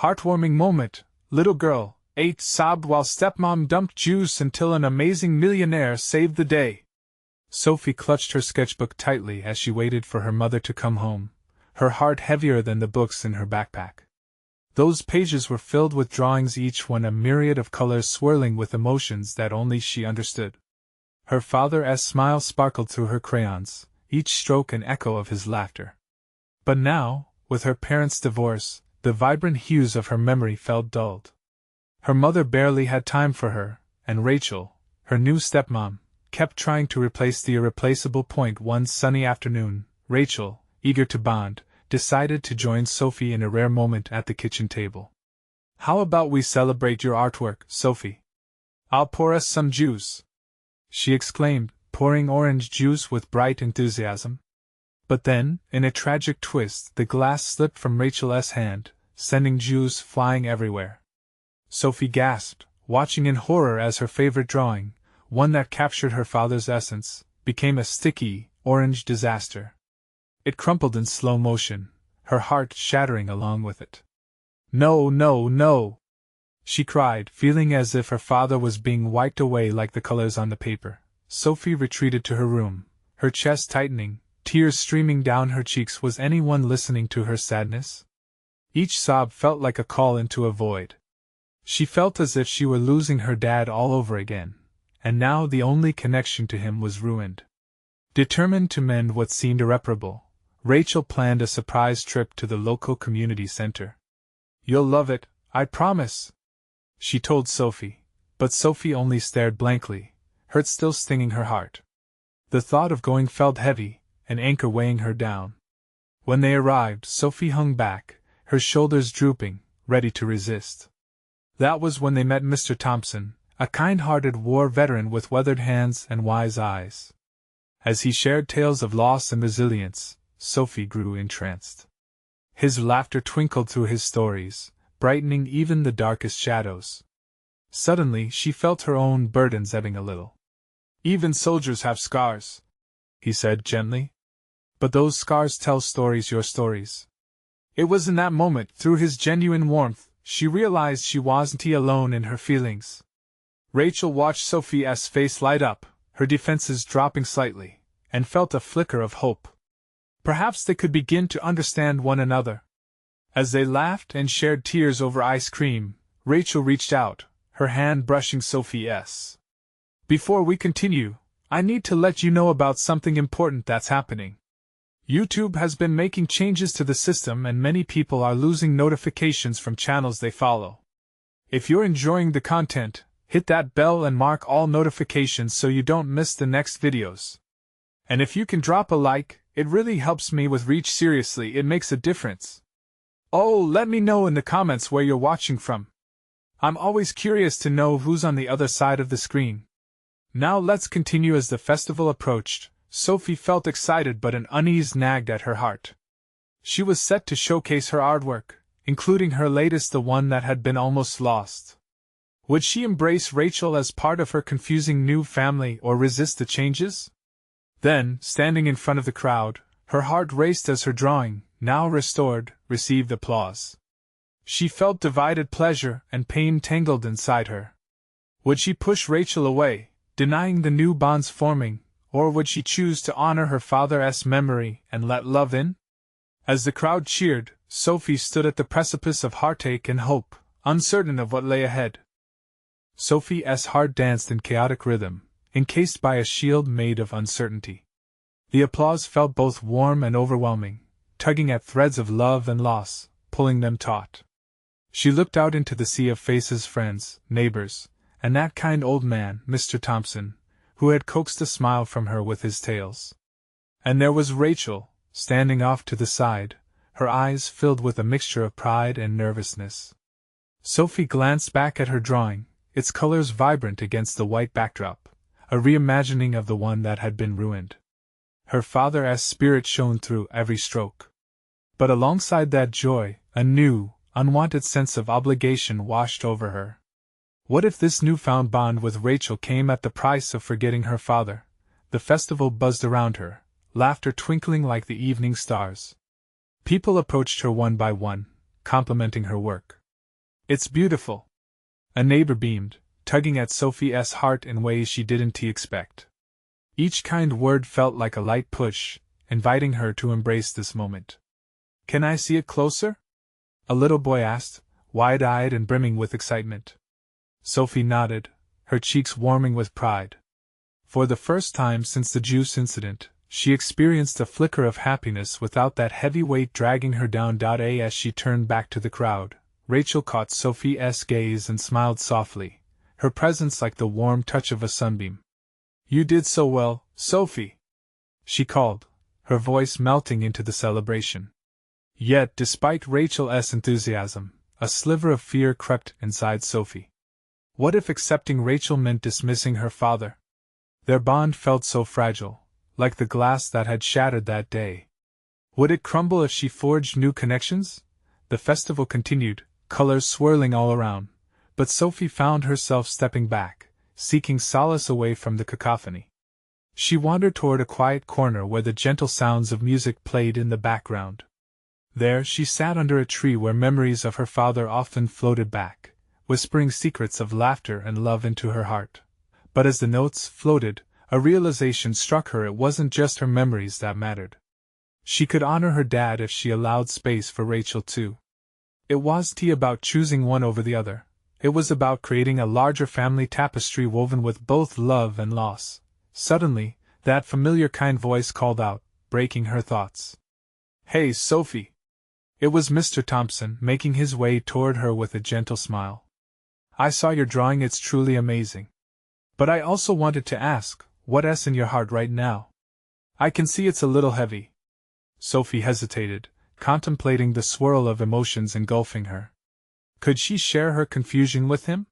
Heartwarming moment, little girl, ate sobbed while stepmom dumped juice until an amazing millionaire saved the day. Sophie clutched her sketchbook tightly as she waited for her mother to come home, her heart heavier than the books in her backpack. Those pages were filled with drawings, each one a myriad of colors swirling with emotions that only she understood. Her father's smile sparkled through her crayons, each stroke an echo of his laughter. But now, with her parents' divorce, the vibrant hues of her memory felt dulled. Her mother barely had time for her, and Rachel, her new stepmom, kept trying to replace the irreplaceable point. One sunny afternoon, Rachel, eager to bond, decided to join Sophie in a rare moment at the kitchen table. "How about we celebrate your artwork, Sophie? I'll pour us some juice," she exclaimed, pouring orange juice with bright enthusiasm. But then, in a tragic twist, the glass slipped from Rachel's hand, sending juice flying everywhere. Sophie gasped, watching in horror as her favorite drawing, one that captured her father's essence, became a sticky, orange disaster. It crumpled in slow motion, her heart shattering along with it. "No, no, no!" she cried, feeling as if her father was being wiped away like the colors on the paper. Sophie retreated to her room, her chest tightening, tears streaming down her cheeks. Was anyone listening to her sadness? Each sob felt like a call into a void. She felt as if she were losing her dad all over again, and now the only connection to him was ruined. Determined to mend what seemed irreparable, Rachel planned a surprise trip to the local community center. "You'll love it, I promise," she told Sophie, but Sophie only stared blankly, hurt still stinging her heart. The thought of going felt heavy, an anchor weighing her down. When they arrived, Sophie hung back, her shoulders drooping, ready to resist. That was when they met Mr. Thompson, a kind-hearted war veteran with weathered hands and wise eyes. As he shared tales of loss and resilience, Sophie grew entranced. His laughter twinkled through his stories, brightening even the darkest shadows. Suddenly she felt her own burdens ebbing a little. "Even soldiers have scars," he said gently. "But those scars tell stories, your stories." It was in that moment, through his genuine warmth, she realized she wasn't alone in her feelings. Rachel watched Sophie's face light up, her defenses dropping slightly, and felt a flicker of hope. Perhaps they could begin to understand one another. As they laughed and shared tears over ice cream, Rachel reached out, her hand brushing Sophie's. "Before we continue, I need to let you know about something important that's happening. YouTube has been making changes to the system and many people are losing notifications from channels they follow. If you're enjoying the content, hit that bell and mark all notifications so you don't miss the next videos. And if you can drop a like, it really helps me with reach. Seriously, it makes a difference. Oh, let me know in the comments where you're watching from. I'm always curious to know who's on the other side of the screen." Now let's continue. As the festival approached, Sophie felt excited but an unease nagged at her heart. She was set to showcase her artwork, including her latest, the one that had been almost lost. Would she embrace Rachel as part of her confusing new family or resist the changes? Then, standing in front of the crowd, her heart raced as her drawing, now restored, received applause. She felt divided pleasure and pain tangled inside her. Would she push Rachel away, denying the new bonds forming, or would she choose to honor her father's memory and let love in? As the crowd cheered, Sophie stood at the precipice of heartache and hope, uncertain of what lay ahead. Sophie's heart danced in chaotic rhythm, encased by a shield made of uncertainty. The applause felt both warm and overwhelming, tugging at threads of love and loss, pulling them taut. She looked out into the sea of faces, friends, neighbors, and that kind old man, Mr. Thompson, who had coaxed a smile from her with his tales. And there was Rachel, standing off to the side, her eyes filled with a mixture of pride and nervousness. Sophie glanced back at her drawing, its colors vibrant against the white backdrop, a reimagining of the one that had been ruined. Her father's spirit shone through every stroke. But alongside that joy, a new, unwanted sense of obligation washed over her. What if this newfound bond with Rachel came at the price of forgetting her father? The festival buzzed around her, laughter twinkling like the evening stars. People approached her one by one, complimenting her work. It's beautiful. A neighbor beamed, tugging at Sophie's heart in ways she didn't expect. Each kind word felt like a light push, inviting her to embrace this moment. Can I see it closer? A little boy asked, wide-eyed and brimming with excitement. Sophie nodded, her cheeks warming with pride. For the first time since the juice incident, she experienced a flicker of happiness without that heavy weight dragging her down. As she turned back to the crowd, Rachel caught Sophie's gaze and smiled softly, her presence like the warm touch of a sunbeam. You did so well, Sophie, she called, her voice melting into the celebration. Yet, despite Rachel's enthusiasm, a sliver of fear crept inside Sophie. What if accepting Rachel meant dismissing her father? Their bond felt so fragile, like the glass that had shattered that day. Would it crumble if she forged new connections? The festival continued, colors swirling all around, but Sophie found herself stepping back, seeking solace away from the cacophony. She wandered toward a quiet corner where the gentle sounds of music played in the background. There she sat under a tree where memories of her father often floated back, whispering secrets of laughter and love into her heart. But as the notes floated, a realization struck her: it wasn't just her memories that mattered. She could honor her dad if she allowed space for Rachel too. It wasn't about choosing one over the other. It was about creating a larger family tapestry woven with both love and loss. Suddenly, that familiar kind voice called out, breaking her thoughts. Hey, Sophie! It was Mr. Thompson, making his way toward her with a gentle smile. I saw your drawing, it's truly amazing. But I also wanted to ask, what's in your heart right now? I can see it's a little heavy. Sophie hesitated, contemplating the swirl of emotions engulfing her. Could she share her confusion with him?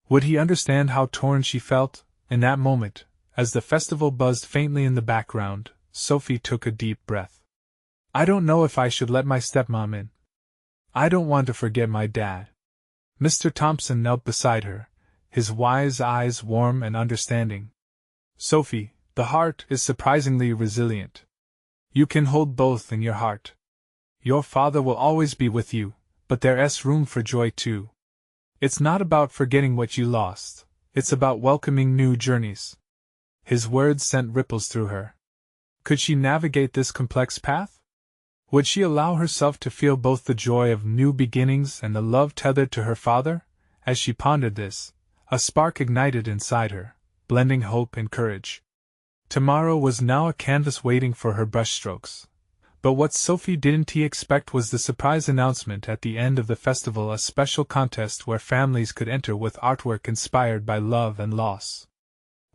Would he understand how torn she felt? In that moment, as the festival buzzed faintly in the background, Sophie took a deep breath. I don't know if I should let my stepmom in. I don't want to forget my dad. Mr. Thompson knelt beside her, his wise eyes warm and understanding. Sophie, the heart is surprisingly resilient. You can hold both in your heart. Your father will always be with you, but there's room for joy too. It's not about forgetting what you lost, it's about welcoming new journeys. His words sent ripples through her. Could she navigate this complex path? Would she allow herself to feel both the joy of new beginnings and the love tethered to her father? As she pondered this, a spark ignited inside her, blending hope and courage. Tomorrow was now a canvas waiting for her brushstrokes. But what Sophie didn't expect was the surprise announcement at the end of the festival, a special contest where families could enter with artwork inspired by love and loss.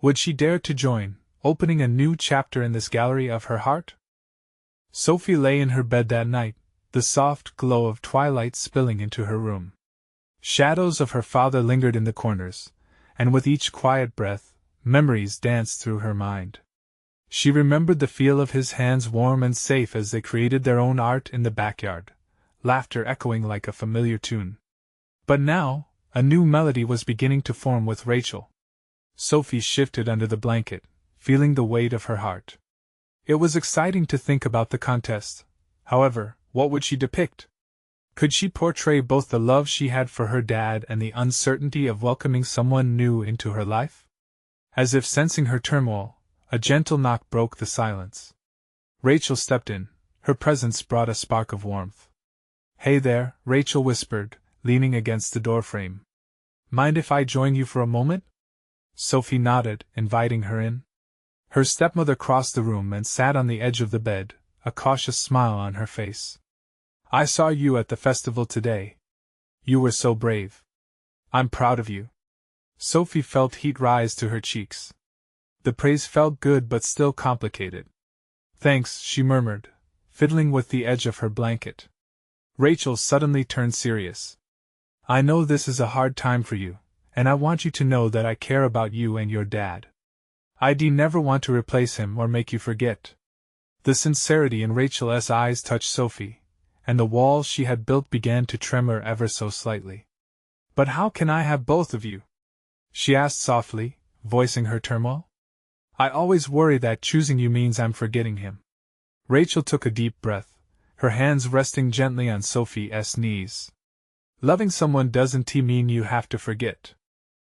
Would she dare to join, opening a new chapter in this gallery of her heart? Sophie lay in her bed that night, the soft glow of twilight spilling into her room. Shadows of her father lingered in the corners, and with each quiet breath, memories danced through her mind. She remembered the feel of his hands, warm and safe as they created their own art in the backyard, laughter echoing like a familiar tune. But now, a new melody was beginning to form with Rachel. Sophie shifted under the blanket, feeling the weight of her heart. It was exciting to think about the contest. However, what would she depict? Could she portray both the love she had for her dad and the uncertainty of welcoming someone new into her life? As if sensing her turmoil, a gentle knock broke the silence. Rachel stepped in. Her presence brought a spark of warmth. Hey there, Rachel whispered, leaning against the doorframe. Mind if I join you for a moment? Sophie nodded, inviting her in. Her stepmother crossed the room and sat on the edge of the bed, a cautious smile on her face. I saw you at the festival today. You were so brave. I'm proud of you. Sophie felt heat rise to her cheeks. The praise felt good but still complicated. Thanks, she murmured, fiddling with the edge of her blanket. Rachel suddenly turned serious. I know this is a hard time for you, and I want you to know that I care about you and your dad. I'd never want to replace him or make you forget. The sincerity in Rachel's eyes touched Sophie, and the walls she had built began to tremor ever so slightly. But how can I have both of you? She asked softly, voicing her turmoil. I always worry that choosing you means I'm forgetting him. Rachel took a deep breath, her hands resting gently on Sophie's knees. Loving someone doesn't mean you have to forget.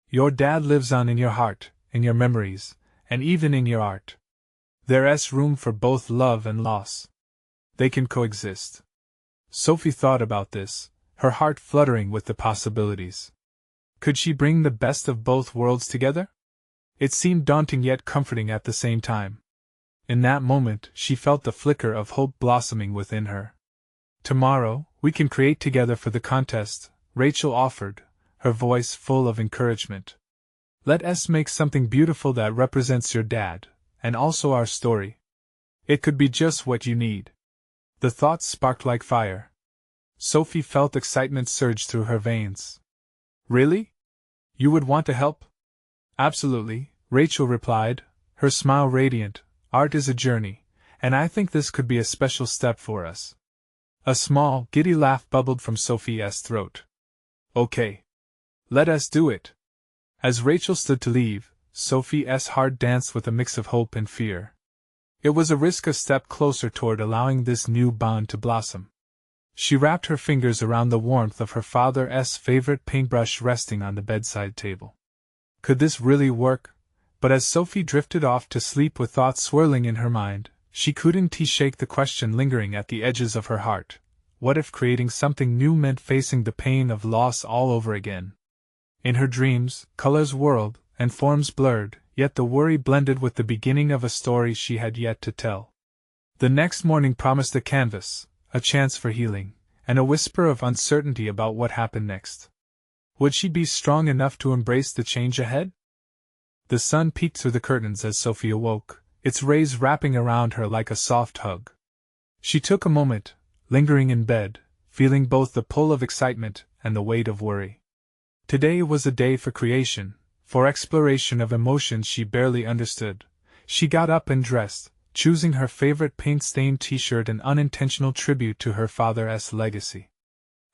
Your dad lives on in your heart, in your memories, and even in your art. There's room for both love and loss. They can coexist. Sophie thought about this, her heart fluttering with the possibilities. Could she bring the best of both worlds together? It seemed daunting yet comforting at the same time. In that moment, she felt the flicker of hope blossoming within her. Tomorrow, we can create together for the contest, Rachel offered, her voice full of encouragement. Let us make something beautiful that represents your dad, and also our story. It could be just what you need. The thoughts sparked like fire. Sophie felt excitement surge through her veins. Really? You would want to help? Absolutely, Rachel replied, her smile radiant. Art is a journey, and I think this could be a special step for us. A small, giddy laugh bubbled from Sophie's throat. Okay. Let us do it. As Rachel stood to leave, Sophie's heart danced with a mix of hope and fear. It was a risk, a step closer toward allowing this new bond to blossom. She wrapped her fingers around the warmth of her father's favorite paintbrush resting on the bedside table. Could this really work? But as Sophie drifted off to sleep with thoughts swirling in her mind, she couldn't shake the question lingering at the edges of her heart. What if creating something new meant facing the pain of loss all over again? In her dreams, colors whirled, and forms blurred, yet the worry blended with the beginning of a story she had yet to tell. The next morning promised a canvas, a chance for healing, and a whisper of uncertainty about what happened next. Would she be strong enough to embrace the change ahead? The sun peeked through the curtains as Sophie awoke, its rays wrapping around her like a soft hug. She took a moment, lingering in bed, feeling both the pull of excitement and the weight of worry. Today was a day for creation, for exploration of emotions she barely understood. She got up and dressed, choosing her favorite paint-stained t-shirt, an unintentional tribute to her father's legacy.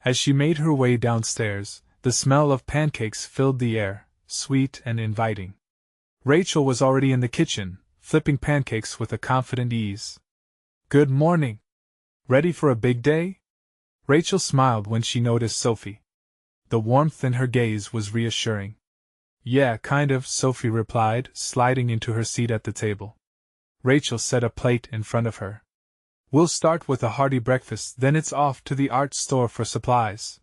As she made her way downstairs, the smell of pancakes filled the air, sweet and inviting. Rachel was already in the kitchen, flipping pancakes with a confident ease. Good morning. Ready for a big day? Rachel smiled when she noticed Sophie. The warmth in her gaze was reassuring. Yeah, kind of, Sophie replied, sliding into her seat at the table. Rachel set a plate in front of her. We'll start with a hearty breakfast, then it's off to the art store for supplies.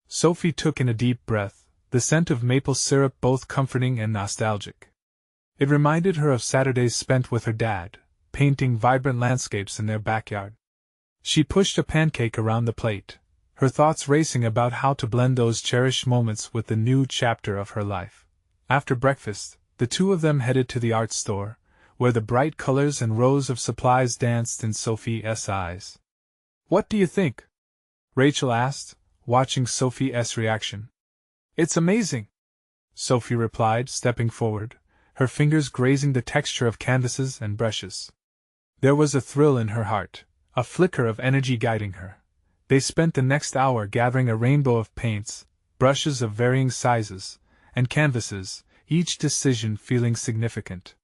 Sophie took in a deep breath, the scent of maple syrup both comforting and nostalgic. It reminded her of Saturdays spent with her dad, painting vibrant landscapes in their backyard. She pushed a pancake around the plate, her thoughts racing about how to blend those cherished moments with the new chapter of her life. After breakfast, the two of them headed to the art store, where the bright colors and rows of supplies danced in Sophie's eyes. What do you think? Rachel asked, watching Sophie's reaction. It's amazing, Sophie replied, stepping forward, her fingers grazing the texture of canvases and brushes. There was a thrill in her heart, a flicker of energy guiding her. They spent the next hour gathering a rainbow of paints, brushes of varying sizes, and canvases, each decision feeling significant.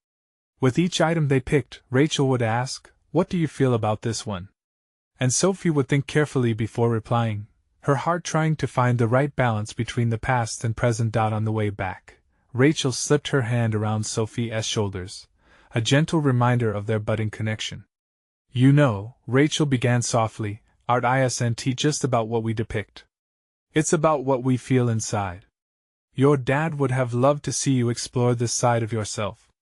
With each item they picked, Rachel would ask, "What do you feel about this one?" And Sophie would think carefully before replying, her heart trying to find the right balance between the past and present. On the way back, Rachel slipped her hand around Sophie's shoulders, a gentle reminder of their budding connection. You know, Rachel began softly, art isn't just about what we depict. It's about what we feel inside. Your dad would have loved to see you explore this side of yourself.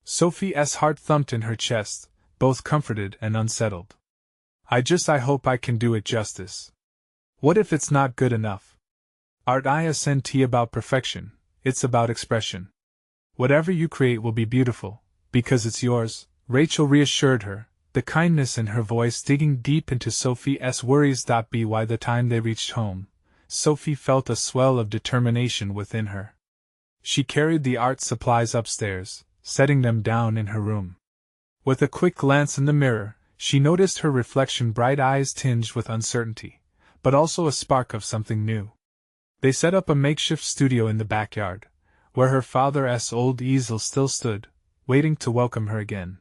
Sophie's heart thumped in her chest, both comforted and unsettled. I hope I can do it justice. What if it's not good enough? Art isn't about perfection, it's about expression. Whatever you create will be beautiful, because it's yours, Rachel reassured her, the kindness in her voice digging deep into Sophie's worries. By the time they reached home, Sophie felt a swell of determination within her. She carried the art supplies upstairs, setting them down in her room. With a quick glance in the mirror, she noticed her reflection, bright eyes tinged with uncertainty, but also a spark of something new. They set up a makeshift studio in the backyard, where her father's old easel still stood, waiting to welcome her again.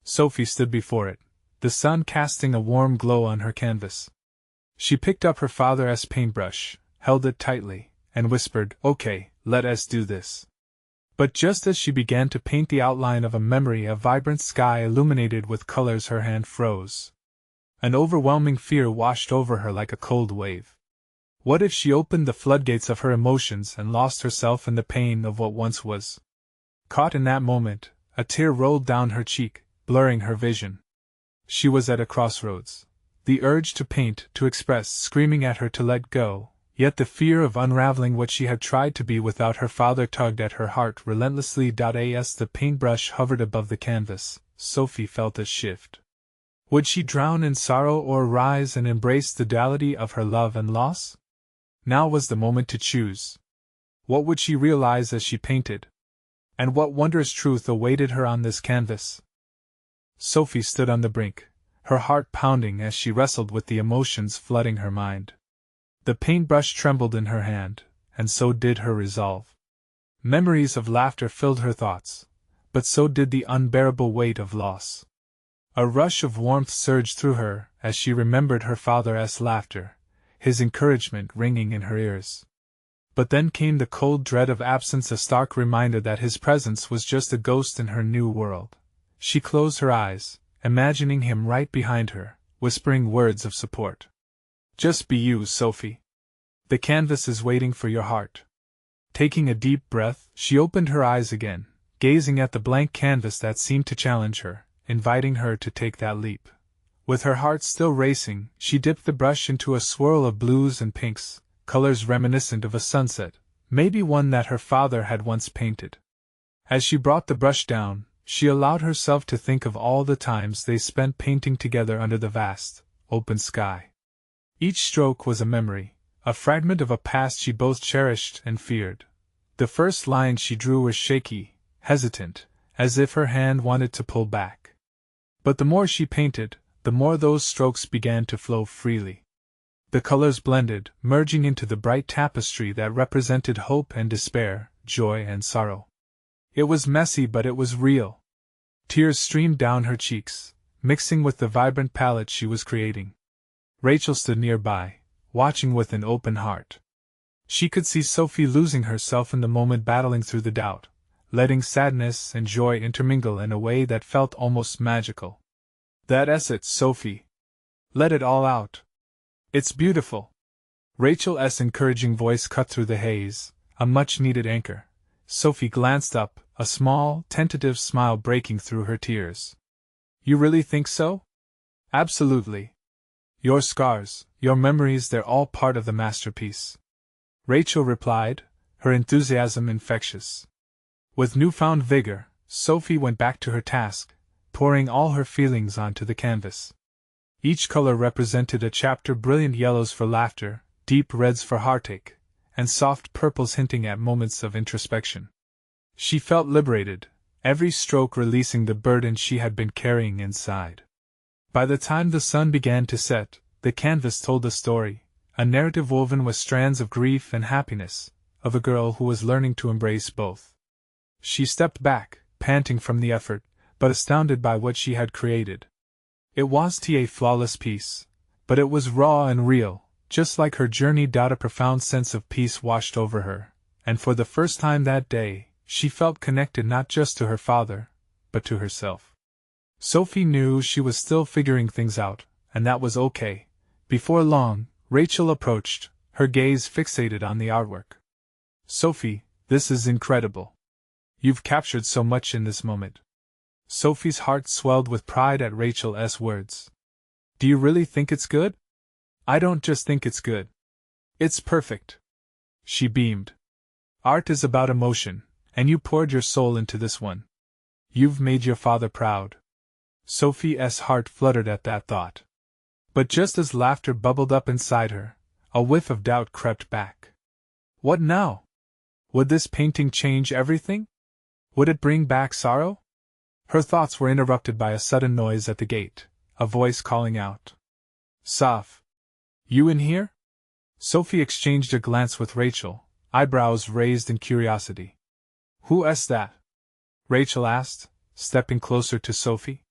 Sophie stood before it, the sun casting a warm glow on her canvas. She picked up her father's paintbrush, held it tightly, and whispered, "Okay, let us do this." But just as she began to paint the outline of a memory, a vibrant sky illuminated with colors, her hand froze. An overwhelming fear washed over her like a cold wave. What if she opened the floodgates of her emotions and lost herself in the pain of what once was? Caught in that moment, a tear rolled down her cheek, blurring her vision. She was at a crossroads. The urge to paint, to express, screaming at her to let go, yet the fear of unraveling what she had tried to be without her father tugged at her heart relentlessly. As the paintbrush hovered above the canvas, Sophie felt a shift. Would she drown in sorrow or rise and embrace the duality of her love and loss? Now was the moment to choose. What would she realize as she painted? And what wondrous truth awaited her on this canvas? Sophie stood on the brink, her heart pounding as she wrestled with the emotions flooding her mind. The paintbrush trembled in her hand, and so did her resolve. Memories of laughter filled her thoughts, but so did the unbearable weight of loss. A rush of warmth surged through her as she remembered her father's laughter, his encouragement ringing in her ears. But then came the cold dread of absence, a stark reminder that his presence was just a ghost in her new world. She closed her eyes, imagining him right behind her, whispering words of support. "Just be you, Sophie. The canvas is waiting for your heart." Taking a deep breath, she opened her eyes again, gazing at the blank canvas that seemed to challenge her, inviting her to take that leap. With her heart still racing, she dipped the brush into a swirl of blues and pinks, colors reminiscent of a sunset, maybe one that her father had once painted. As she brought the brush down, she allowed herself to think of all the times they spent painting together under the vast, open sky. Each stroke was a memory, a fragment of a past she both cherished and feared. The first lines she drew were shaky, hesitant, as if her hand wanted to pull back. But the more she painted, the more those strokes began to flow freely. The colors blended, merging into the bright tapestry that represented hope and despair, joy and sorrow. It was messy, but it was real. Tears streamed down her cheeks, mixing with the vibrant palette she was creating. Rachel stood nearby, watching with an open heart. She could see Sophie losing herself in the moment, battling through the doubt, letting sadness and joy intermingle in a way that felt almost magical. "That's it, Sophie. Let it all out. It's beautiful." Rachel's encouraging voice cut through the haze, a much-needed anchor. Sophie glanced up, a small, tentative smile breaking through her tears. "You really think so?" "Absolutely. Your scars, your memories, they're all part of the masterpiece," Rachel replied, her enthusiasm infectious. With newfound vigor, Sophie went back to her task, pouring all her feelings onto the canvas. Each color represented a chapter: brilliant yellows for laughter, deep reds for heartache, and soft purples hinting at moments of introspection. She felt liberated, every stroke releasing the burden she had been carrying inside. By the time the sun began to set, the canvas told a story, a narrative woven with strands of grief and happiness, of a girl who was learning to embrace both. She stepped back, panting from the effort, but astounded by what she had created. It wasn't a flawless piece, but it was raw and real, just like her journey. A profound sense of peace washed over her, and for the first time that day, she felt connected not just to her father, but to herself. Sophie knew she was still figuring things out, and that was okay. Before long, Rachel approached, her gaze fixated on the artwork. "Sophie, this is incredible. You've captured so much in this moment." Sophie's heart swelled with pride at Rachel's words. "Do you really think it's good?" "I don't just think it's good. It's perfect." She beamed. "Art is about emotion, and you poured your soul into this one. You've made your father proud." Sophie's heart fluttered at that thought. But just as laughter bubbled up inside her, a whiff of doubt crept back. What now? Would this painting change everything? Would it bring back sorrow? Her thoughts were interrupted by a sudden noise at the gate, a voice calling out. "Soph! You in here?" Sophie exchanged a glance with Rachel, eyebrows raised in curiosity. "Who's that?" Rachel asked, stepping closer to Sophie.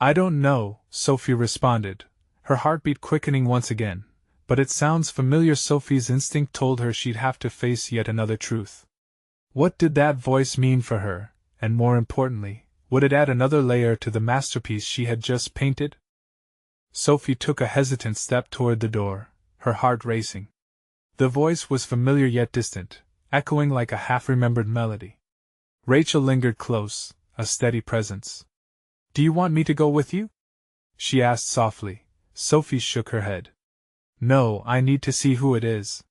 "I don't know," Sophie responded, her heartbeat quickening once again, but it sounds familiar. Sophie's instinct told her she'd have to face yet another truth. What did that voice mean for her, and more importantly, would it add another layer to the masterpiece she had just painted? Sophie took a hesitant step toward the door, her heart racing. The voice was familiar yet distant, echoing like a half-remembered melody. Rachel lingered close, a steady presence. "Do you want me to go with you?" she asked softly. Sophie shook her head. "No, I need to see who it is."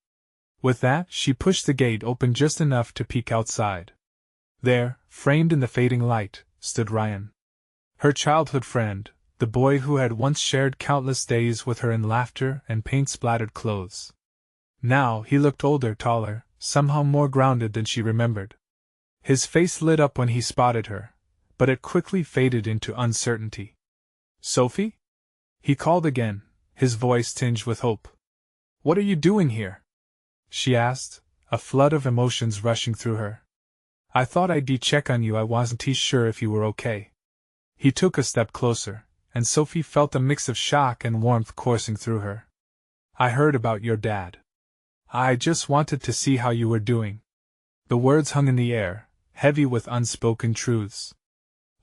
With that, she pushed the gate open just enough to peek outside. There, framed in the fading light, stood Ryan. Her childhood friend, the boy who had once shared countless days with her in laughter and paint-splattered clothes. Now he looked older, taller, somehow more grounded than she remembered. His face lit up when he spotted her, but it quickly faded into uncertainty. "Sophie?" he called again, his voice tinged with hope. "What are you doing here?" she asked, a flood of emotions rushing through her. "I thought I'd check on you. I wasn't sure if you were okay." He took a step closer, and Sophie felt a mix of shock and warmth coursing through her. "I heard about your dad. I just wanted to see how you were doing." The words hung in the air, heavy with unspoken truths.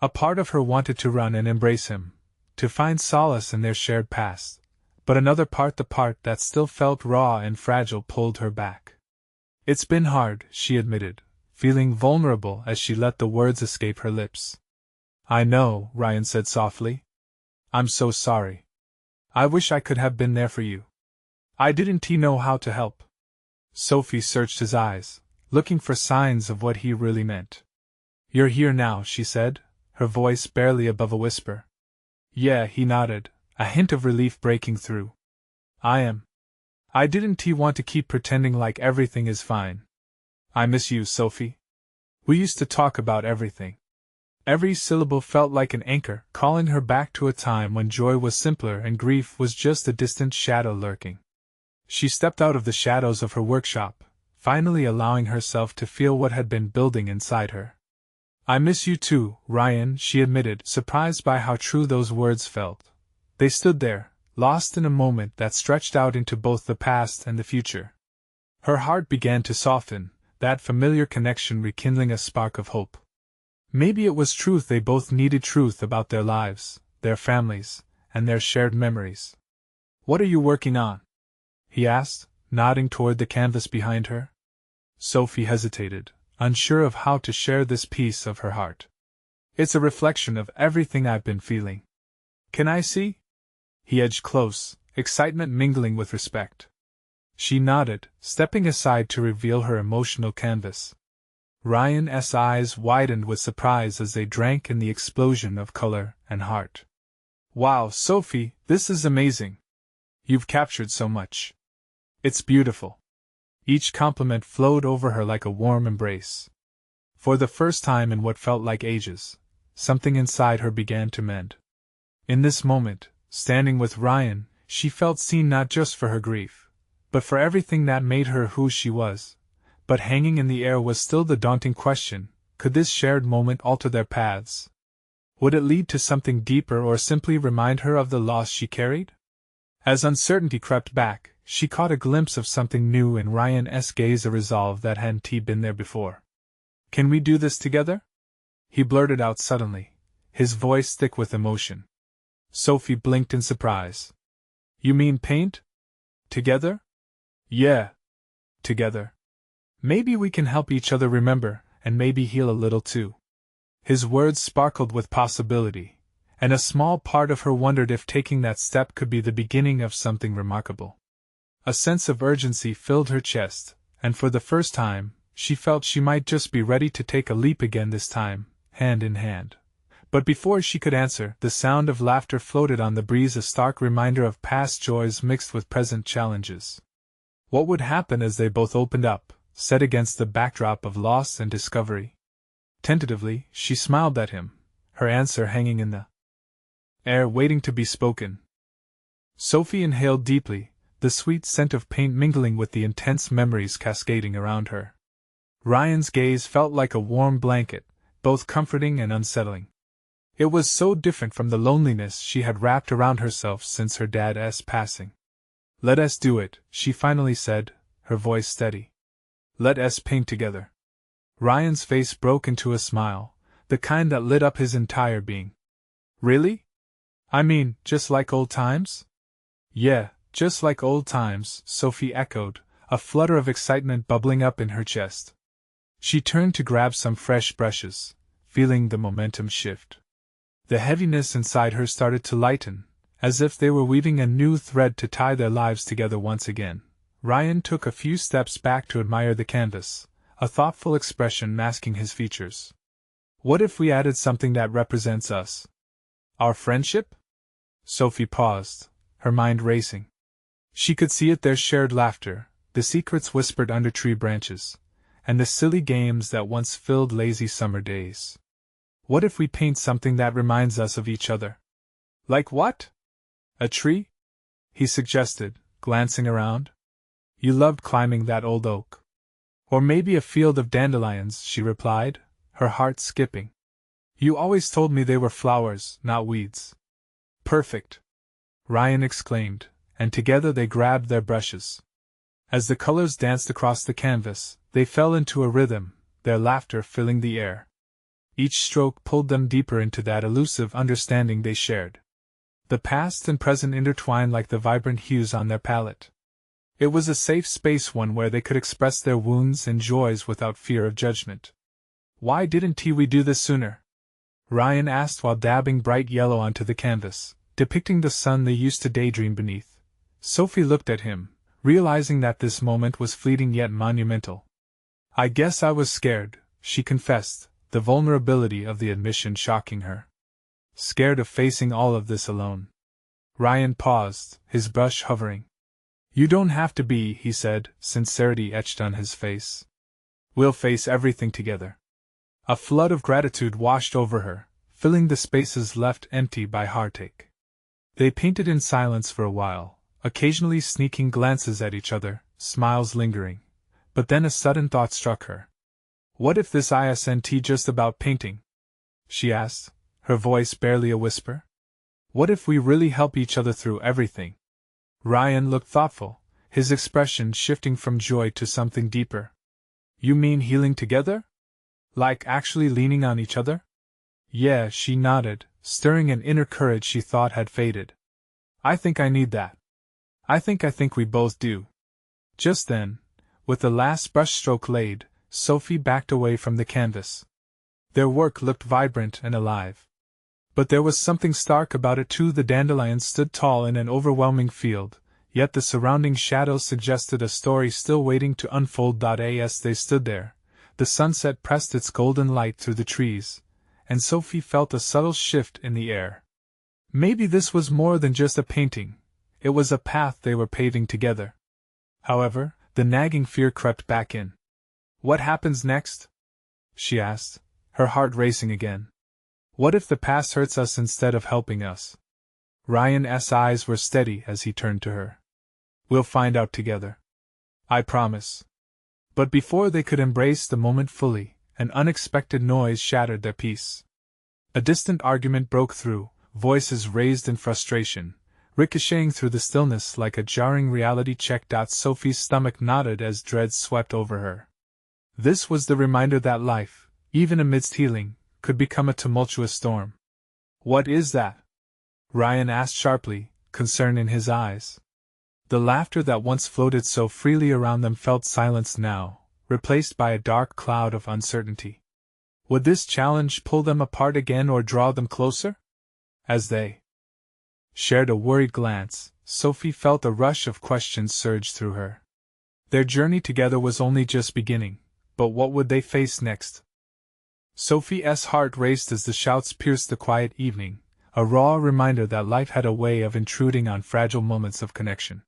A part of her wanted to run and embrace him, to find solace in their shared past, but another part, the part that still felt raw and fragile, pulled her back. "It's been hard," she admitted, feeling vulnerable as she let the words escape her lips. "I know," Ryan said softly. "I'm so sorry. I wish I could have been there for you. I didn't know how to help." Sophie searched his eyes, looking for signs of what he really meant. "You're here now," she said, her voice barely above a whisper. "Yeah," he nodded, a hint of relief breaking through. "I am. I didn't want to keep pretending like everything is fine. I miss you, Sophie. We used to talk about everything." Every syllable felt like an anchor, calling her back to a time when joy was simpler and grief was just a distant shadow lurking. She stepped out of the shadows of her workshop, finally allowing herself to feel what had been building inside her. "I miss you too, Ryan," she admitted, surprised by how true those words felt. They stood there, lost in a moment that stretched out into both the past and the future. Her heart began to soften, that familiar connection rekindling a spark of hope. Maybe it was truth they both needed, truth about their lives, their families, and their shared memories. "What are you working on?" he asked, nodding toward the canvas behind her. Sophie hesitated, unsure of how to share this piece of her heart. "It's a reflection of everything I've been feeling." "Can I see?" He edged close, excitement mingling with respect. She nodded, stepping aside to reveal her emotional canvas. Ryan's eyes widened with surprise as they drank in the explosion of color and heart. "Wow, Sophie, this is amazing. You've captured so much. It's beautiful." Each compliment flowed over her like a warm embrace. For the first time in what felt like ages, something inside her began to mend. In this moment, standing with Ryan, she felt seen not just for her grief, but for everything that made her who she was. But hanging in the air was still the daunting question: could this shared moment alter their paths? Would it lead to something deeper or simply remind her of the loss she carried? As uncertainty crept back, she caught a glimpse of something new in Ryan's gaze, a resolve that hadn't been there before. "Can we do this together?" he blurted out suddenly, his voice thick with emotion. Sophie blinked in surprise. "You mean paint? Together?" "Yeah. Together. Maybe we can help each other remember, and maybe heal a little too." His words sparkled with possibility, and a small part of her wondered if taking that step could be the beginning of something remarkable. A sense of urgency filled her chest, and for the first time, she felt she might just be ready to take a leap again, this time, hand in hand. But before she could answer, the sound of laughter floated on the breeze, a stark reminder of past joys mixed with present challenges. What would happen as they both opened up, set against the backdrop of loss and discovery? Tentatively, she smiled at him, her answer hanging in the air, waiting to be spoken. Sophie inhaled deeply, the sweet scent of paint mingling with the intense memories cascading around her. Ryan's gaze felt like a warm blanket, both comforting and unsettling. It was so different from the loneliness she had wrapped around herself since her dad's passing. Let us do it, she finally said, her voice steady. Let us paint together. Ryan's face broke into a smile, the kind that lit up his entire being. Really? I mean, just like old times? Yeah, just like old times, Sophie echoed, a flutter of excitement bubbling up in her chest. She turned to grab some fresh brushes, feeling the momentum shift. The heaviness inside her started to lighten, as if they were weaving a new thread to tie their lives together once again. Ryan took a few steps back to admire the canvas, a thoughtful expression masking his features. What if we added something that represents us? Our friendship? Sophie paused, her mind racing. She could see it, their shared laughter, the secrets whispered under tree branches, and the silly games that once filled lazy summer days. What if we paint something that reminds us of each other? Like what? A tree? He suggested, glancing around. You loved climbing that old oak. Or maybe a field of dandelions, she replied, her heart skipping. You always told me they were flowers, not weeds. Perfect! Ryan exclaimed, and together they grabbed their brushes. As the colors danced across the canvas, they fell into a rhythm, their laughter filling the air. Each stroke pulled them deeper into that elusive understanding they shared. The past and present intertwined like the vibrant hues on their palette. It was a safe space, one where they could express their wounds and joys without fear of judgment. Why didn't we do this sooner? Ryan asked while dabbing bright yellow onto the canvas, depicting the sun they used to daydream beneath. Sophie looked at him, realizing that this moment was fleeting yet monumental. I guess I was scared, she confessed, the vulnerability of the admission shocking her. Scared of facing all of this alone. Ryan paused, his brush hovering. You don't have to be, he said, sincerity etched on his face. We'll face everything together. A flood of gratitude washed over her, filling the spaces left empty by heartache. They painted in silence for a while, occasionally sneaking glances at each other, smiles lingering. But then a sudden thought struck her. What if this isn't just about painting? She asked, her voice barely a whisper. What if we really help each other through everything? Ryan looked thoughtful, his expression shifting from joy to something deeper. You mean healing together? Like actually leaning on each other? Yeah, she nodded, stirring an inner courage she thought had faded. I think I need that. I think we both do. Just then, with the last brushstroke laid, Sophie backed away from the canvas. Their work looked vibrant and alive. But there was something stark about it too. The dandelions stood tall in an overwhelming field, yet the surrounding shadows suggested a story still waiting to unfold. As they stood there, the sunset pressed its golden light through the trees, and Sophie felt a subtle shift in the air. Maybe this was more than just a painting, it was a path they were paving together. However, the nagging fear crept back in. What happens next? She asked, her heart racing again. What if the past hurts us instead of helping us? Ryan's eyes were steady as he turned to her. We'll find out together. I promise. But before they could embrace the moment fully, an unexpected noise shattered their peace. A distant argument broke through, voices raised in frustration, ricocheting through the stillness like a jarring reality check. Sophie's stomach knotted as dread swept over her. This was the reminder that life, even amidst healing, could become a tumultuous storm. What is that? Ryan asked sharply, concern in his eyes. The laughter that once floated so freely around them felt silenced now, replaced by a dark cloud of uncertainty. Would this challenge pull them apart again or draw them closer? As they shared a worried glance, Sophie felt a rush of questions surge through her. Their journey together was only just beginning, but what would they face next? Sophie's heart raced as the shouts pierced the quiet evening, a raw reminder that life had a way of intruding on fragile moments of connection.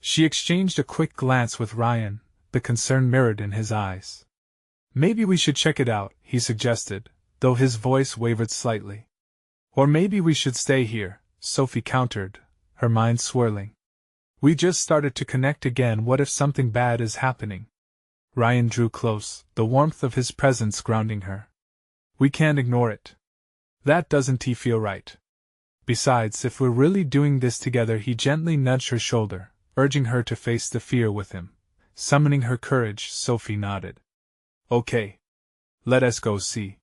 She exchanged a quick glance with Ryan, the concern mirrored in his eyes. Maybe we should check it out, he suggested, though his voice wavered slightly. Or maybe we should stay here, Sophie countered, her mind swirling. We just started to connect again. What if something bad is happening? Ryan drew close, the warmth of his presence grounding her. We can't ignore it. That doesn't feel right. Besides, if we're really doing this together, he gently nudged her shoulder, urging her to face the fear with him. Summoning her courage, Sophie nodded. Okay. Let us go see.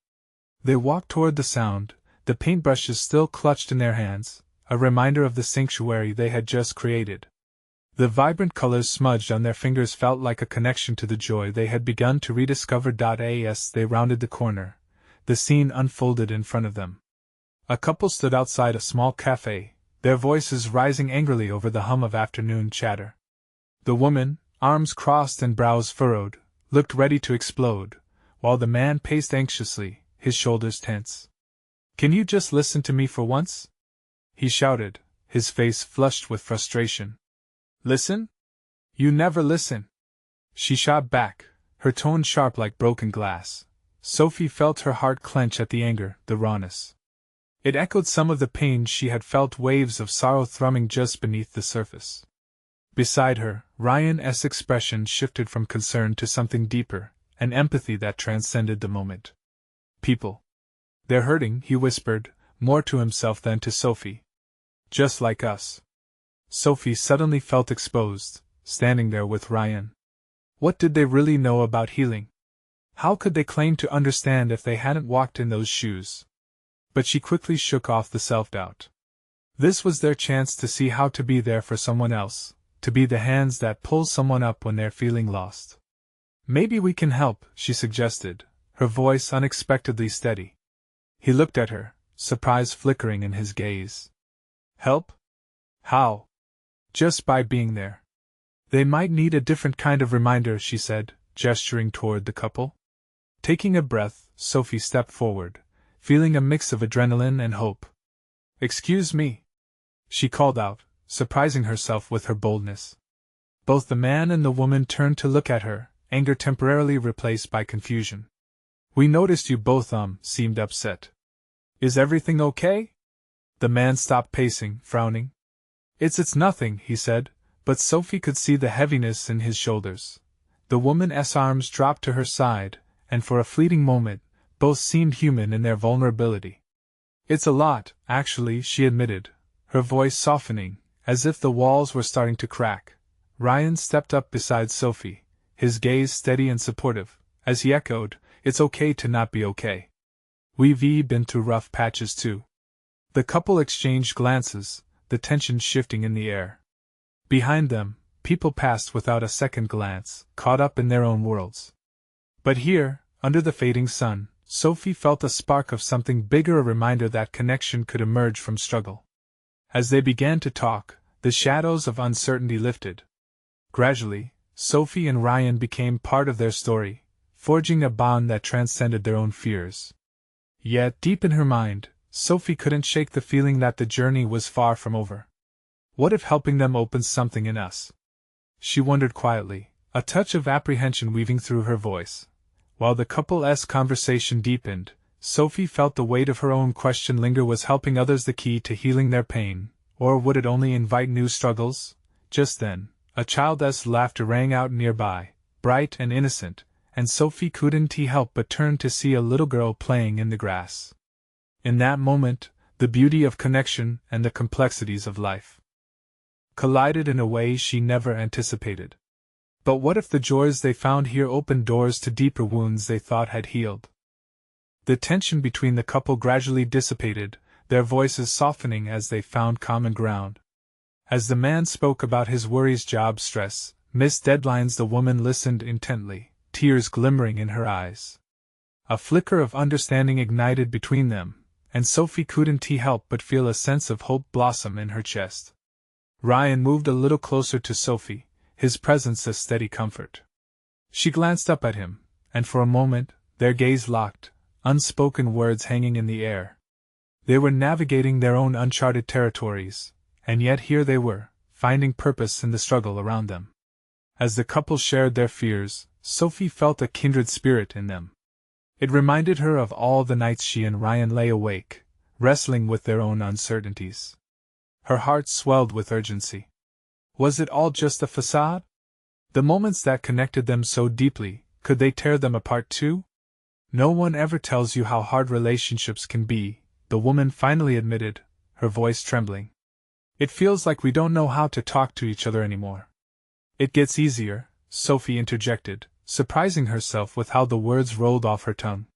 They walked toward the sound, the paintbrushes still clutched in their hands, a reminder of the sanctuary they had just created. The vibrant colors smudged on their fingers felt like a connection to the joy they had begun to rediscover. As they rounded the corner, the scene unfolded in front of them. A couple stood outside a small cafe, their voices rising angrily over the hum of afternoon chatter. The woman, arms crossed and brows furrowed, looked ready to explode, while the man paced anxiously, his shoulders tense. "Can you just listen to me for once?" he shouted, his face flushed with frustration. "Listen? You never listen!" she shot back, her tone sharp like broken glass. Sophie felt her heart clench at the anger, the rawness. It echoed some of the pain she had felt, waves of sorrow thrumming just beneath the surface. Beside her, Ryan's expression shifted from concern to something deeper, an empathy that transcended the moment. "People. They're hurting," he whispered, more to himself than to Sophie. "Just like us." Sophie suddenly felt exposed, standing there with Ryan. What did they really know about healing? How could they claim to understand if they hadn't walked in those shoes? But she quickly shook off the self-doubt. This was their chance to see how to be there for someone else, to be the hands that pull someone up when they're feeling lost. "Maybe we can help," she suggested, her voice unexpectedly steady. He looked at her, surprise flickering in his gaze. "Help? How?" "Just by being there. They might need a different kind of reminder," she said, gesturing toward the couple. Taking a breath, Sophie stepped forward, feeling a mix of adrenaline and hope. "Excuse me," she called out, surprising herself with her boldness. Both the man and the woman turned to look at her, anger temporarily replaced by confusion. "We noticed you both seemed upset. Is everything okay?" The man stopped pacing, frowning. It's nothing," he said, but Sophie could see the heaviness in his shoulders. The woman's arms dropped to her side, and for a fleeting moment, both seemed human in their vulnerability. "It's a lot, actually," she admitted, her voice softening, as if the walls were starting to crack. Ryan stepped up beside Sophie, his gaze steady and supportive, as he echoed, "It's okay to not be okay. We've been through rough patches too." The couple exchanged glances, the tension shifting in the air. Behind them, people passed without a second glance, caught up in their own worlds. But here, under the fading sun, Sophie felt a spark of something bigger, a reminder that connection could emerge from struggle. As they began to talk, the shadows of uncertainty lifted. Gradually, Sophie and Ryan became part of their story, forging a bond that transcended their own fears. Yet, deep in her mind, Sophie couldn't shake the feeling that the journey was far from over. What if helping them opens something in us? She wondered quietly, a touch of apprehension weaving through her voice. While the couple's conversation deepened, Sophie felt the weight of her own question linger. Was helping others the key to healing their pain, or would it only invite new struggles? Just then, a child's laughter rang out nearby, bright and innocent, and Sophie couldn't help but turn to see a little girl playing in the grass. In that moment, the beauty of connection and the complexities of life collided in a way she never anticipated. But what if the joys they found here opened doors to deeper wounds they thought had healed? The tension between the couple gradually dissipated, their voices softening as they found common ground. As the man spoke about his worries, job stress, missed deadlines, the woman listened intently, tears glimmering in her eyes. A flicker of understanding ignited between them, and Sophie couldn't help but feel a sense of hope blossom in her chest. Ryan moved a little closer to Sophie, his presence a steady comfort. She glanced up at him, and for a moment, their gaze locked, unspoken words hanging in the air. They were navigating their own uncharted territories, and yet here they were, finding purpose in the struggle around them. As the couple shared their fears, Sophie felt a kindred spirit in them. It reminded her of all the nights she and Ryan lay awake, wrestling with their own uncertainties. Her heart swelled with urgency. Was it all just a facade? The moments that connected them so deeply, could they tear them apart too? "No one ever tells you how hard relationships can be," the woman finally admitted, her voice trembling. It feels like we don't know how to talk to each other anymore. It gets easier, Sophie interjected, surprising herself with how the words rolled off her tongue.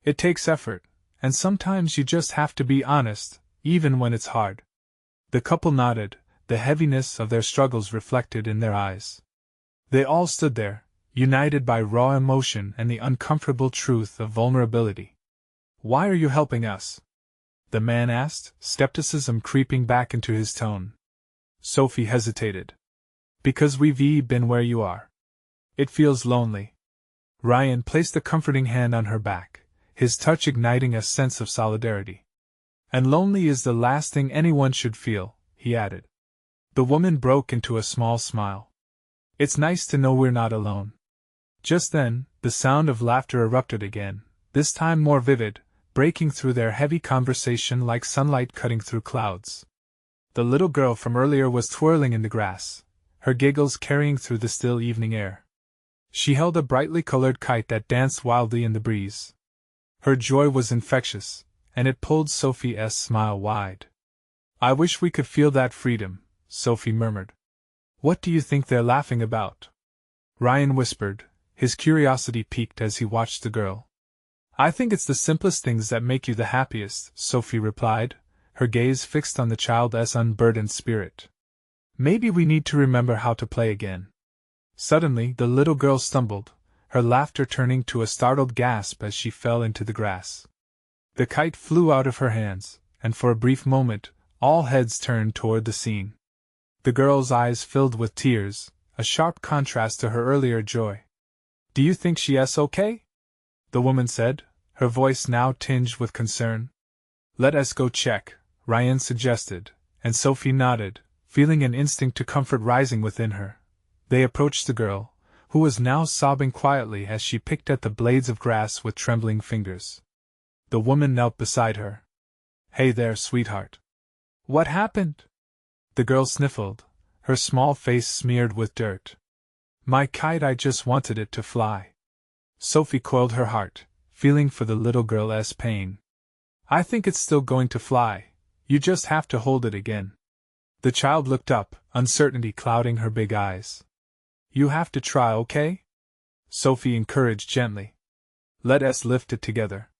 It takes effort, and sometimes you just have to be honest, even when it's hard. The couple nodded, the heaviness of their struggles reflected in their eyes. They all stood there, united by raw emotion and the uncomfortable truth of vulnerability. "Why are you helping us?" the man asked, skepticism creeping back into his tone. Sophie hesitated. "Because we've been where you are. It feels lonely." Ryan placed a comforting hand on her back, his touch igniting a sense of solidarity. "And lonely is the last thing anyone should feel," he added. The woman broke into a small smile. "It's nice to know we're not alone." Just then, the sound of laughter erupted again, this time more vivid, breaking through their heavy conversation like sunlight cutting through clouds. The little girl from earlier was twirling in the grass, her giggles carrying through the still evening air. She held a brightly colored kite that danced wildly in the breeze. Her joy was infectious, and it pulled Sophie's smile wide. "I wish we could feel that freedom," Sophie murmured. "What do you think they're laughing about?" Ryan whispered, his curiosity piqued as he watched the girl. "I think it's the simplest things that make you the happiest," Sophie replied, her gaze fixed on the child's unburdened spirit. "Maybe we need to remember how to play again." Suddenly, the little girl stumbled, her laughter turning to a startled gasp as she fell into the grass. The kite flew out of her hands, and for a brief moment, all heads turned toward the scene. The girl's eyes filled with tears, a sharp contrast to her earlier joy. "Do you think she's okay?" the woman said, her voice now tinged with concern. "Let us go check," Ryan suggested, and Sophie nodded, feeling an instinct to comfort rising within her. They approached the girl, who was now sobbing quietly as she picked at the blades of grass with trembling fingers. The woman knelt beside her. "Hey there, sweetheart. What happened?" The girl sniffled, her small face smeared with dirt. "My kite, I just wanted it to fly." Sophie coiled her heart, feeling for the little girl's pain. "I think it's still going to fly, you just have to hold it again." The child looked up, uncertainty clouding her big eyes. "You have to try, okay?" Sophie encouraged gently. "Let us lift it together."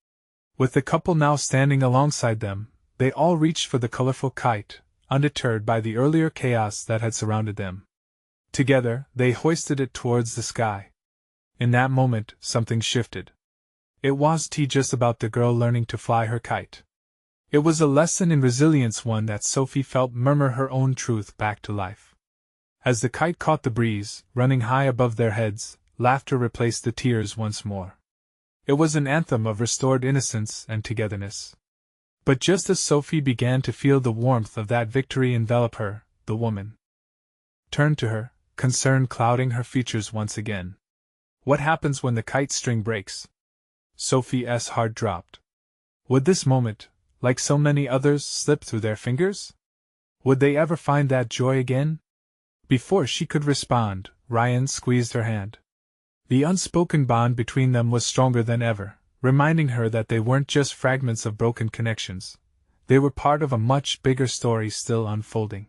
With the couple now standing alongside them, they all reached for the colorful kite, undeterred by the earlier chaos that had surrounded them. Together, they hoisted it towards the sky. In that moment, something shifted. It wasn't just about the girl learning to fly her kite. It was a lesson in resilience, one that Sophie felt murmur her own truth back to life. As the kite caught the breeze, running high above their heads, laughter replaced the tears once more. It was an anthem of restored innocence and togetherness. But just as Sophie began to feel the warmth of that victory envelop her, the woman turned to her, concern clouding her features once again. "What happens when the kite string breaks?" Sophie's heart dropped. Would this moment, like so many others, slip through their fingers? Would they ever find that joy again? Before she could respond, Ryan squeezed her hand. The unspoken bond between them was stronger than ever, reminding her that they weren't just fragments of broken connections. They were part of a much bigger story still unfolding.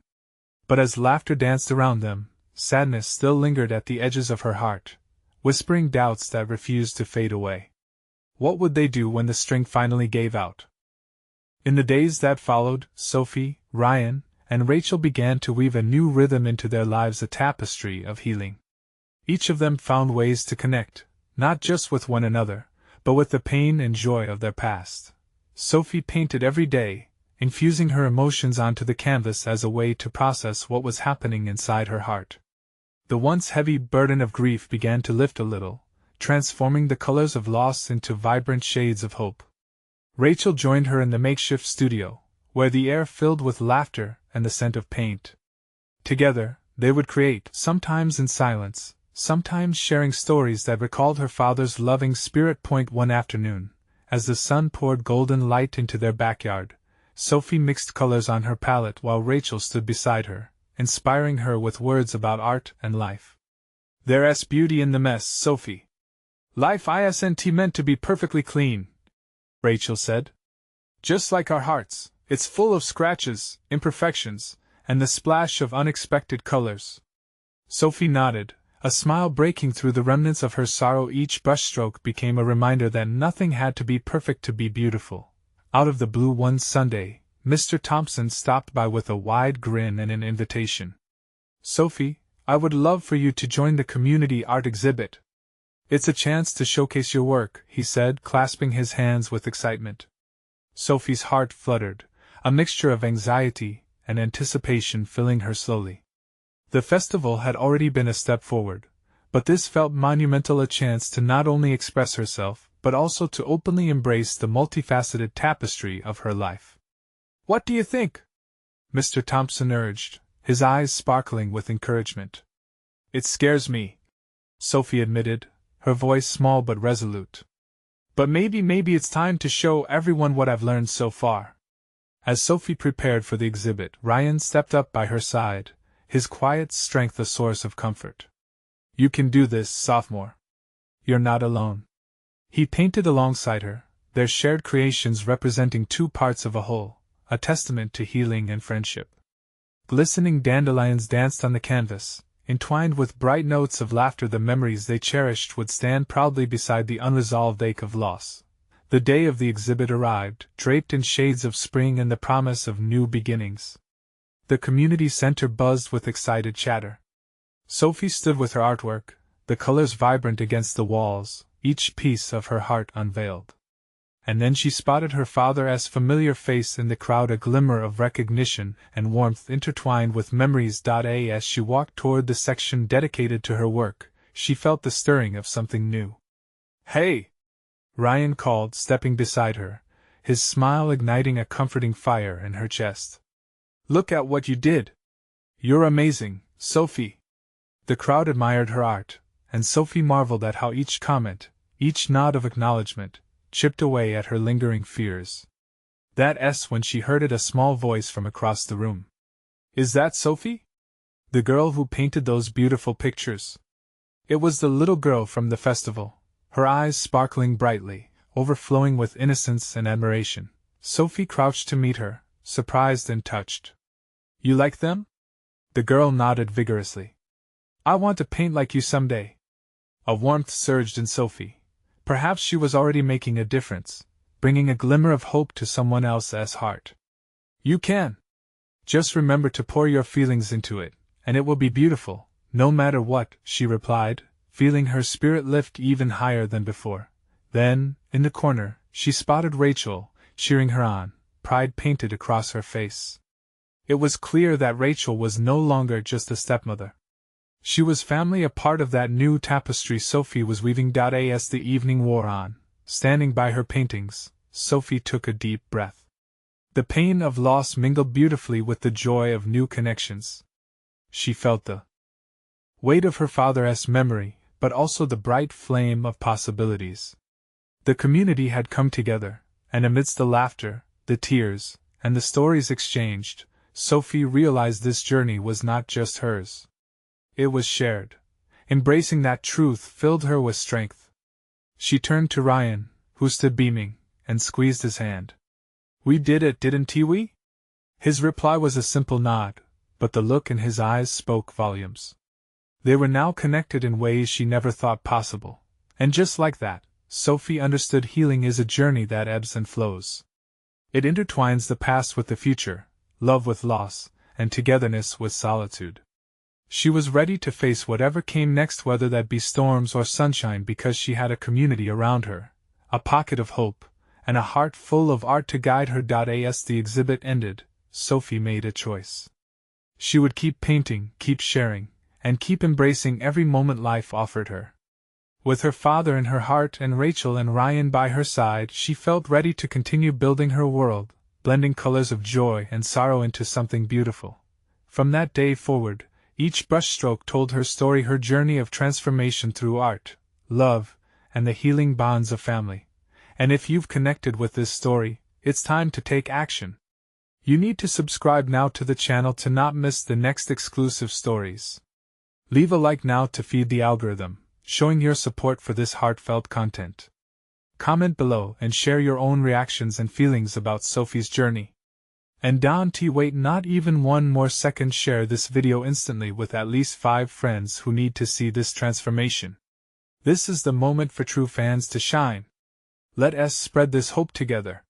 But as laughter danced around them, sadness still lingered at the edges of her heart, whispering doubts that refused to fade away. What would they do when the string finally gave out? In the days that followed, Sophie, Ryan, and Rachel began to weave a new rhythm into their lives, a tapestry of healing. Each of them found ways to connect, not just with one another, but with the pain and joy of their past. Sophie painted every day, infusing her emotions onto the canvas as a way to process what was happening inside her heart. The once heavy burden of grief began to lift a little, transforming the colors of loss into vibrant shades of hope. Rachel joined her in the makeshift studio, where the air filled with laughter and the scent of paint. Together, they would create, sometimes in silence, sometimes sharing stories that recalled her father's loving spirit. One afternoon, as the sun poured golden light into their backyard, Sophie mixed colors on her palette while Rachel stood beside her, inspiring her with words about art and life. "There's beauty in the mess, Sophie. Life isn't meant to be perfectly clean," Rachel said. "Just like our hearts, it's full of scratches, imperfections, and the splash of unexpected colors. Sophie nodded, a smile breaking through the remnants of her sorrow. Each brushstroke became a reminder that nothing had to be perfect to be beautiful. Out of the blue one Sunday, Mr. Thompson stopped by with a wide grin and an invitation. "Sophie, I would love for you to join the community art exhibit. It's a chance to showcase your work," he said, clasping his hands with excitement. Sophie's heart fluttered, a mixture of anxiety and anticipation filling her slowly. The festival had already been a step forward, but this felt monumental, a chance to not only express herself, but also to openly embrace the multifaceted tapestry of her life. "What do you think?" Mr. Thompson urged, his eyes sparkling with encouragement. "It scares me," Sophie admitted, her voice small but resolute. "But maybe it's time to show everyone what I've learned so far." As Sophie prepared for the exhibit, Ryan stepped up by her side, his quiet strength a source of comfort. "You can do this, sophomore. You're not alone." He painted alongside her, their shared creations representing two parts of a whole, a testament to healing and friendship. Glistening dandelions danced on the canvas, entwined with bright notes of laughter. The memories they cherished would stand proudly beside the unresolved ache of loss. The day of the exhibit arrived, draped in shades of spring and the promise of new beginnings. The community center buzzed with excited chatter. Sophie stood with her artwork, the colors vibrant against the walls, each piece of her heart unveiled. And then she spotted her father's familiar face in the crowd, a glimmer of recognition and warmth intertwined with memories. As she walked toward the section dedicated to her work, she felt the stirring of something new. "Hey!" Ryan called, stepping beside her, his smile igniting a comforting fire in her chest. "Look at what you did! You're amazing, Sophie!" The crowd admired her art, and Sophie marveled at how each comment, each nod of acknowledgement, chipped away at her lingering fears. That's when she heard a small voice from across the room. "Is that Sophie? The girl who painted those beautiful pictures?" It was the little girl from the festival, her eyes sparkling brightly, overflowing with innocence and admiration. Sophie crouched to meet her, surprised and touched. "You like them?" The girl nodded vigorously. "I want to paint like you someday." A warmth surged in Sophie. Perhaps she was already making a difference, bringing a glimmer of hope to someone else's heart. "You can. Just remember to pour your feelings into it, and it will be beautiful, no matter what," she replied, feeling her spirit lift even higher than before. Then, in the corner, she spotted Rachel, cheering her on, pride painted across her face. It was clear that Rachel was no longer just a stepmother. She was family, a part of that new tapestry Sophie was weaving. As the evening wore on, standing by her paintings, Sophie took a deep breath. The pain of loss mingled beautifully with the joy of new connections. She felt the weight of her father's memory, but also the bright flame of possibilities. The community had come together, and amidst the laughter, the tears, and the stories exchanged, Sophie realized this journey was not just hers. It was shared. Embracing that truth filled her with strength. She turned to Ryan, who stood beaming, and squeezed his hand. "We did it, didn't we?" His reply was a simple nod, but the look in his eyes spoke volumes. They were now connected in ways she never thought possible. And just like that, Sophie understood healing is a journey that ebbs and flows. It intertwines the past with the future, love with loss, and togetherness with solitude. She was ready to face whatever came next, whether that be storms or sunshine, because she had a community around her, a pocket of hope, and a heart full of art to guide her. As the exhibit ended, Sophie made a choice. She would keep painting, keep sharing, and keep embracing every moment life offered her. With her father in her heart and Rachel and Ryan by her side, she felt ready to continue building her world, blending colors of joy and sorrow into something beautiful. From that day forward, each brushstroke told her story, her journey of transformation through art, love, and the healing bonds of family. And if you've connected with this story, it's time to take action. You need to subscribe now to the channel to not miss the next exclusive stories. Leave a like now to feed the algorithm, showing your support for this heartfelt content. Comment below and share your own reactions and feelings about Sophie's journey. And don't wait not even one more second, share this video instantly with at least 5 friends who need to see this transformation. This is the moment for true fans to shine. Let us spread this hope together.